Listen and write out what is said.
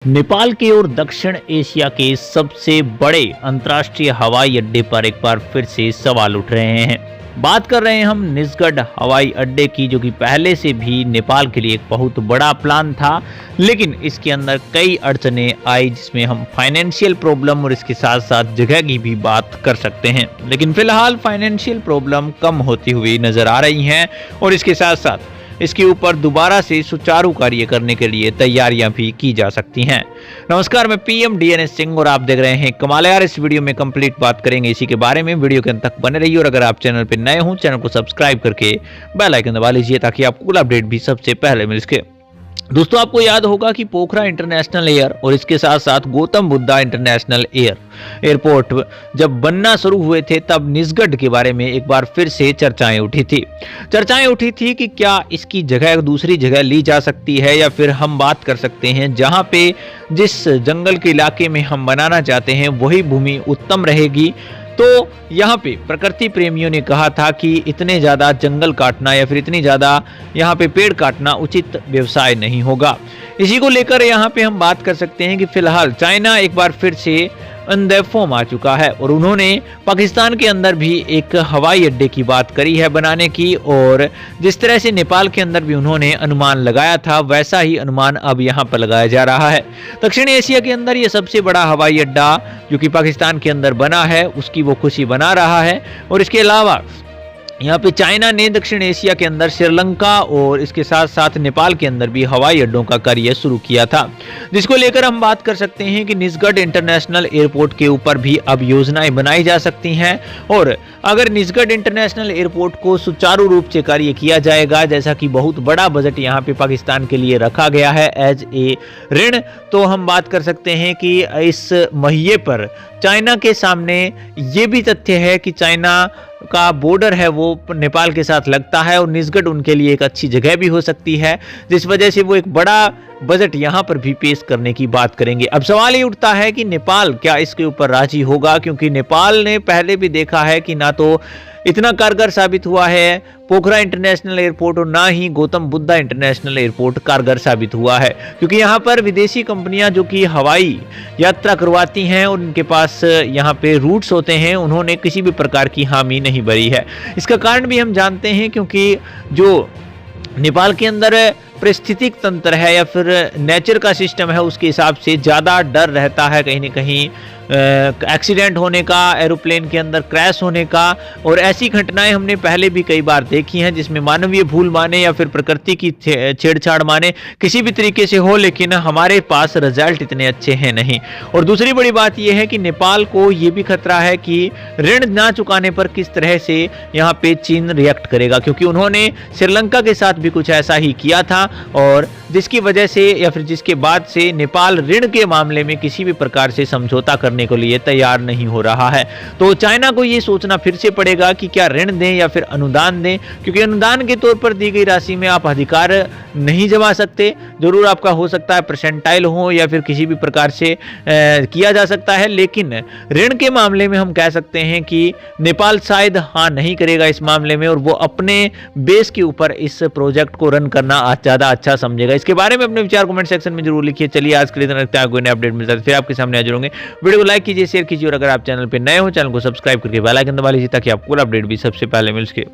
नेपाल के और दक्षिण एशिया के सबसे बड़े अंतर्राष्ट्रीय हवाई अड्डे पर एक बार फिर से सवाल उठ रहे हैं। बात कर रहे हैं हम निजगढ़ हवाई अड्डे की, जो कि पहले से भी नेपाल के लिए एक बहुत बड़ा प्लान था, लेकिन इसके अंदर कई अड़चने आई, जिसमें हम फाइनेंशियल प्रॉब्लम और इसके साथ साथ जगह की भी बात कर सकते हैं। लेकिन फिलहाल फाइनेंशियल प्रॉब्लम कम होती हुई नजर आ रही हैं और इसके साथ साथ इसके ऊपर दोबारा से सुचारू कार्य करने के लिए तैयारियां भी की जा सकती हैं। नमस्कार, मैं पीएम डीएनएस सिंह और आप देख रहे हैं कमाल यार। इस वीडियो में कंप्लीट बात करेंगे इसी के बारे में। वीडियो के अंत तक बने रहिए और अगर आप चैनल पर नए हो, चैनल को सब्सक्राइब करके बेल आइकन दबा लीजिए ताकि आपको कुल अपडेट भी सबसे पहले मिल सके। दोस्तों, आपको याद होगा कि पोखरा इंटरनेशनल एयर और इसके साथ साथ गौतम बुद्धा इंटरनेशनल एयरपोर्ट जब बनना शुरू हुए थे, तब निजगढ़ के बारे में एक बार फिर से चर्चाएं उठी थी कि क्या इसकी जगह दूसरी जगह ली जा सकती है, या फिर हम बात कर सकते हैं जहां पे जिस जंगल के इलाके में हम बनाना चाहते हैं वही भूमि उत्तम रहेगी। तो यहाँ पे प्रकृति प्रेमियों ने कहा था कि इतने ज़्यादा जंगल काटना या फिर इतनी ज़्यादा यहाँ पे पेड़ काटना उचित व्यवसाय नहीं होगा। इसी को लेकर यहाँ पे हम बात कर सकते हैं कि फिलहाल चाइना एक बार फिर से इन फॉर्म आ चुका है और उन्होंने पाकिस्तान के अंदर भी एक हवाई अड्डे की बात करी है बनाने की, और जिस तरह से नेपाल के अंदर भी उन्होंने अनुमान लगाया था, वैसा ही अनुमान अब यहाँ पर लगाया जा रहा है। दक्षिण एशिया के अंदर ये सबसे बड़ा हवाई अड्डा जो कि पाकिस्तान के अंदर बना है, उसकी वो खुशी बना रहा है। और इसके अलावा यहाँ पे चाइना ने दक्षिण एशिया के अंदर श्रीलंका और इसके साथ साथ नेपाल के अंदर भी हवाई अड्डों का कार्य शुरू किया था, जिसको लेकर हम बात कर सकते हैं कि निजगढ़ इंटरनेशनल एयरपोर्ट के ऊपर भी अब योजनाएं बनाई जा सकती हैं। और अगर निजगढ़ इंटरनेशनल एयरपोर्ट को सुचारू रूप से कार्य किया जाएगा, जैसा कि बहुत बड़ा बजट यहाँ पे पाकिस्तान के लिए रखा गया है एज ए ऋण, तो हम बात कर सकते हैं कि इस महिये पर चाइना के सामने ये भी तथ्य है कि चाइना का बॉर्डर है वो नेपाल के साथ लगता है और निजगढ़ उनके लिए एक अच्छी जगह भी हो सकती है, जिस वजह से वो एक बड़ा बजट यहाँ पर भी पेश करने की बात करेंगे। अब सवाल ये उठता है कि नेपाल क्या इसके ऊपर राजी होगा, क्योंकि नेपाल ने पहले भी देखा है कि ना तो इतना कारगर साबित हुआ है पोखरा इंटरनेशनल एयरपोर्ट और ना ही गौतम बुद्धा इंटरनेशनल एयरपोर्ट कारगर साबित हुआ है, क्योंकि यहाँ पर विदेशी कंपनियां जो कि हवाई यात्रा करवाती हैं और उनके पास यहाँ पे रूट्स होते हैं, उन्होंने किसी भी प्रकार की हामी नहीं भरी है। इसका कारण भी हम जानते हैं, क्योंकि जो नेपाल के अंदर परिस्थितिक तंत्र है या फिर नेचर का सिस्टम है, उसके हिसाब से ज़्यादा डर रहता है कहीं न कहीं एक्सीडेंट होने का, एरोप्लेन के अंदर क्रैश होने का। और ऐसी घटनाएं हमने पहले भी कई बार देखी हैं, जिसमें मानवीय भूल माने या फिर प्रकृति की छेड़छाड़ माने, किसी भी तरीके से हो, लेकिन हमारे पास रिजल्ट इतने अच्छे हैं नहीं। और दूसरी बड़ी बात यह है कि नेपाल को ये भी खतरा है कि ऋण ना चुकाने पर किस तरह से यहाँ पे चीन रिएक्ट करेगा, क्योंकि उन्होंने श्रीलंका के साथ भी कुछ ऐसा ही किया था, और जिसकी वजह से या फिर जिसके बाद से नेपाल ऋण के मामले में किसी भी प्रकार से समझौता करने को लिए तैयार नहीं हो रहा है। तो चाइना को ये सोचना फिर से पड़ेगा कि क्या ऋण दें या फिर अनुदान दें, क्योंकि अनुदान के तौर पर दी गई राशि में आप अधिकार नहीं जमा सकते। जरूर आपका हो सकता है परसेंटाइल हो या फिर किसी भी प्रकार से किया जा सकता है, लेकिन ऋण के मामले में हम कह सकते हैं कि नेपाल शायद हाँ नहीं करेगा इस मामले में, और वो अपने बेस के ऊपर इस प्रोजेक्ट को रन करना ज़्यादा अच्छा समझेगा। इसके बारे में अपने विचार कमेंट सेक्शन में जरूर लिखिए। चलिए आज के लिए इतना रखते हैं, कोई नया अपडेट मिलता है फिर आपके सामने हाजिर होंगे। वीडियो को लाइक कीजिए, शेयर कीजिए और अगर आप चैनल पर नए हो, चैनल को सब्सक्राइब करके बेल आइकन दबा लीजिए ताकि आपको अपडेट भी सबसे पहले मिल सके।